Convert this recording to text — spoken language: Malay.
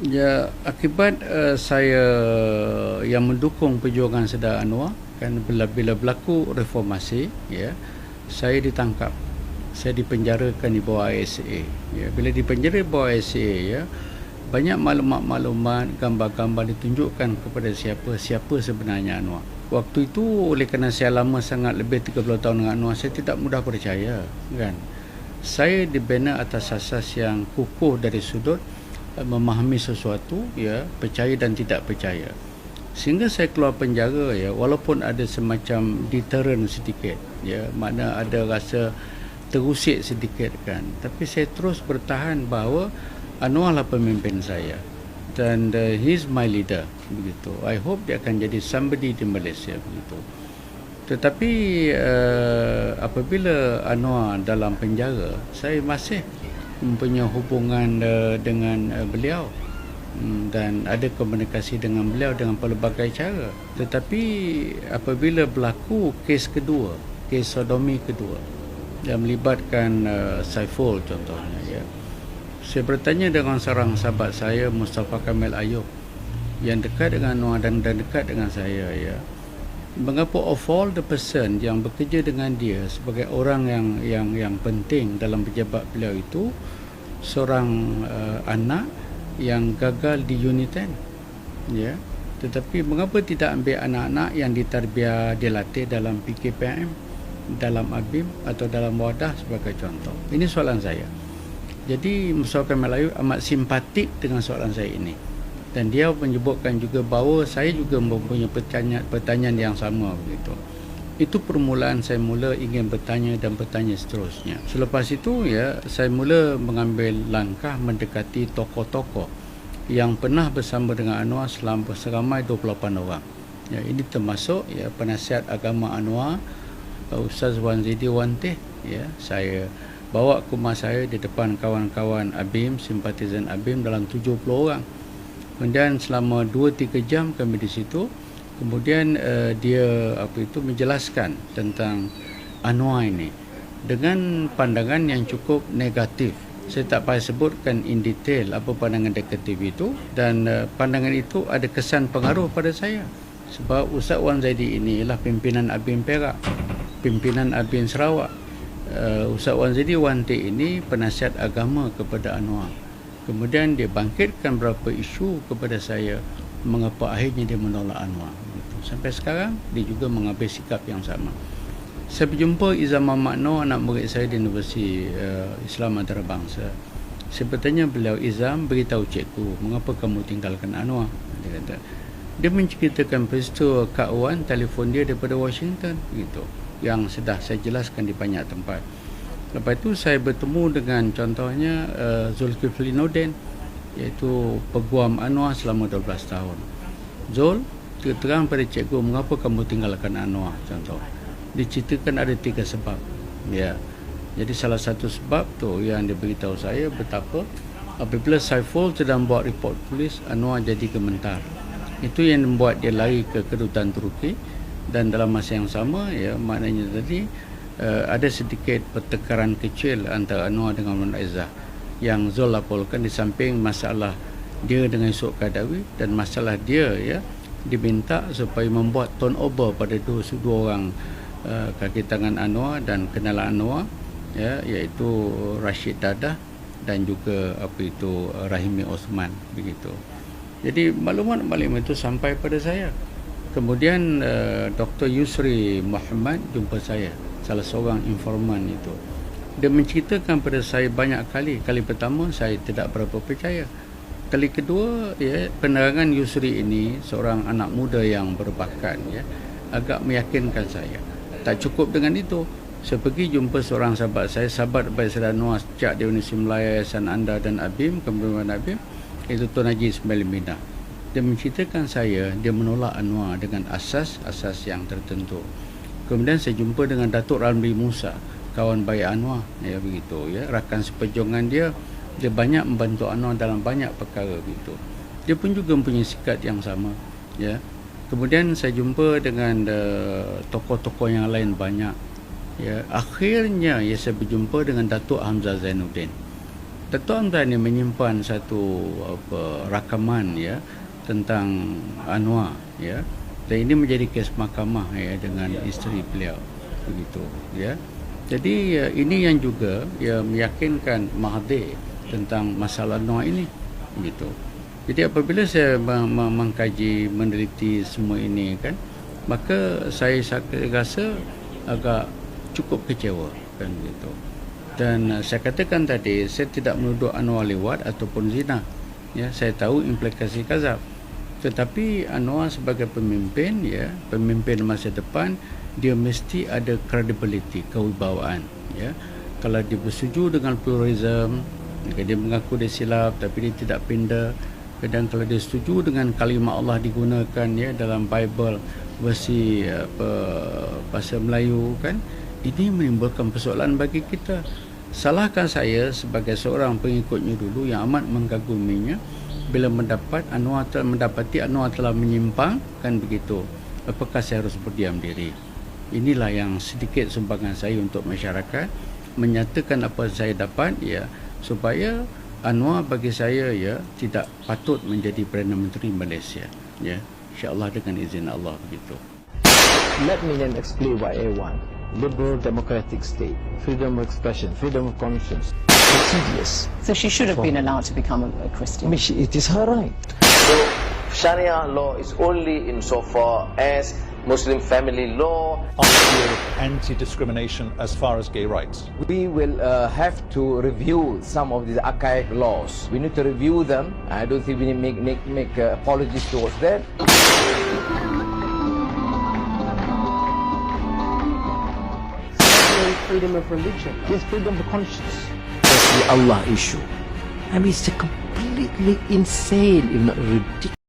Ya, akibat saya yang mendukung perjuangan Saudara Anwar, kan bila berlaku reformasi, ya, saya ditangkap, saya dipenjarakan di bawah ISA. Ya, bila dipenjara di bawah ISA, ya, banyak maklumat-maklumat, gambar-gambar ditunjukkan kepada siapa sebenarnya Anwar. Waktu itu oleh kerana saya lama sangat, lebih 30 tahun dengan Anwar, saya tidak mudah percaya, kan. Saya dibina atas asas yang kukuh dari sudut memahami sesuatu, ya, percaya dan tidak percaya. Sehingga saya keluar penjara, ya, walaupun ada semacam deterrent sedikit, ya, makna ada rasa terusik sedikit, kan, tapi saya terus bertahan bahawa Anwar lah pemimpin saya dan he's my leader, begitu. I hope dia akan jadi somebody di Malaysia, begitu. Tetapi apabila Anwar dalam penjara, saya masih mempunyai hubungan dengan beliau dan ada komunikasi dengan beliau dengan pelbagai cara. Tetapi apabila berlaku kes kedua, kes sodomi kedua yang melibatkan Saiful contohnya, ya, saya bertanya dengan seorang sahabat saya, Mustafa Kamil Ayub, yang dekat dengan Anwar dan dekat dengan saya, ya, mengapa of all the person yang bekerja dengan dia sebagai orang yang penting dalam pejabat beliau itu, seorang anak yang gagal di Unit 10, ya, tetapi mengapa tidak ambil anak-anak yang ditarbiah, dilatih dalam PKPM, dalam ABIM atau dalam Wadah sebagai contoh? Ini soalan saya. Jadi Mustafa Kamil Ayub amat simpatik dengan soalan saya ini, dan dia menyebutkan juga bahawa saya juga mempunyai pertanyaan yang sama, begitu. Itu permulaan saya mula ingin bertanya dan bertanya seterusnya. Selepas itu, ya, saya mula mengambil langkah mendekati tokoh-tokoh yang pernah bersama dengan Anwar selama seramai 28 orang. Ya, ini termasuk, ya, penasihat agama Anwar, Ustaz Wan Zaidi Wanteh, ya, saya bawa ke rumah saya di depan kawan-kawan ABIM, simpatisan ABIM dalam 70 orang. Kemudian selama 2-3 jam kami di situ. Kemudian dia menjelaskan tentang Anwar ini dengan pandangan yang cukup negatif. Saya tak payah sebutkan in detail apa pandangan negatif itu, dan pandangan itu ada kesan pengaruh pada saya. Sebab Ustaz Wan Zaidi ini ialah pimpinan ABIM Perak, pimpinan ABIM Sarawak. Ustaz Wan Zaidi Wanteh ini penasihat agama kepada Anwar. Kemudian dia bangkitkan beberapa isu kepada saya, mengapa akhirnya dia menolak Anwar. Sampai sekarang dia juga mengambil sikap yang sama. Saya berjumpa Izam Muhammad Noor, anak murid saya di Universiti Islam Antarabangsa. Saya bertanya beliau, Izam, beritahu cikgu, mengapa kamu tinggalkan Anwar? Dia kata, dia menceritakan peristiwa Kak Wan telefon dia daripada Washington, begitu, yang sudah saya jelaskan di banyak tempat. Lepas itu saya bertemu dengan contohnya Zulkifli Nordin, iaitu peguam Anwar selama 12 tahun. Zul terang pada cikgu, mengapa kamu tinggalkan Anwar, contoh. Diceritakan ada 3 sebab, ya. Jadi salah satu sebab tu yang dia beritahu saya betapa apabila Saiful sedang buat report polis, Anwar jadi gementar. Itu yang membuat dia lari ke kedutaan Turki, dan dalam masa yang sama, ya, maknanya tadi ada sedikit pertengkaran kecil antara Anwar dengan Muhammad Izzah yang Zul laporkan, di samping masalah dia dengan Yusof Kadawi dan masalah dia, ya, diminta supaya membuat turnover pada dua orang kaki tangan Anwar dan kenalan Anwar, ya, iaitu Rashid Dadah dan juga Rahimi Osman, begitu. Jadi maklumat-maklumat itu sampai pada saya. Kemudian Dr. Yusri Muhammad jumpa saya, salah seorang informan itu. Dia menceritakan pada saya banyak kali. Kali pertama saya tidak berapa percaya. Kali kedua, ya, penerangan Yusri ini, seorang anak muda yang berbakat, ya, agak meyakinkan saya. Tak cukup dengan itu, saya pergi jumpa seorang sahabat saya, sahabat baik saya Anwar sejak di Universiti Melayu, Yayasan Anda dan ABIM, kemudian ABIM, itu Tuan Haji Ismail Mina. Dia menceritakan saya, dia menolak Anwar dengan asas-asas yang tertentu. Kemudian saya jumpa dengan Datuk Ramli Musa, kawan baik Anwar, ya, begitu, ya, rakan seperjuangan dia. Dia banyak membantu Anwar dalam banyak perkara, begitu. Dia pun juga mempunyai sikap yang sama, ya. Kemudian saya jumpa dengan tokoh-tokoh yang lain banyak, ya. Akhirnya, ya, saya berjumpa dengan Datuk Hamzah Zainuddin. Dato' Hamzah ni menyimpan satu rakaman ya tentang Anwar ya, dan ini menjadi kes mahkamah ya dengan isteri beliau begitu ya. Jadi ini yang juga ya meyakinkan Mahathir tentang masalah Anwar ini begitu. Jadi apabila saya mengkaji, meneliti semua ini kan, maka saya rasa agak cukup kecewa kan begitu. Dan saya katakan tadi, saya tidak menuduh Anwar liwat ataupun zina. Ya, saya tahu implikasi kazab. Tetapi Anwar sebagai pemimpin ya, pemimpin masa depan, dia mesti ada credibility, kewibawaan ya. Kalau dia bersetuju dengan pluralism, dia mengaku dia silap tapi dia tidak pindah. Dan kalau dia setuju dengan kalimah Allah digunakan ya dalam Bible versi bahasa Melayu kan, ini menimbulkan persoalan bagi kita. Salahkan saya sebagai seorang pengikutnya dulu yang amat mengkaguminya bila mendapati Anwar telah menyimpang kan begitu. Apakah saya harus berdiam diri? Inilah yang sedikit sumbangan saya untuk masyarakat, menyatakan apa saya dapat ya, supaya Anwar bagi saya ya tidak patut menjadi Perdana Menteri Malaysia ya, insya-Allah dengan izin Allah begitu. Let me then explain why I want liberal democratic state, freedom of expression, freedom of conscience. It's tedious. So she should have been allowed to become a Christian. I mean, it is her right. So Sharia law is only insofar as Muslim family law. Anti-discrimination as far as gay rights. We will have to review some of these archaic laws. We need to review them. I don't think we need to make apologies towards that. Freedom of religion. Yes, freedom of conscience. That's the Allah issue. I mean, it's completely insane, if not ridiculous.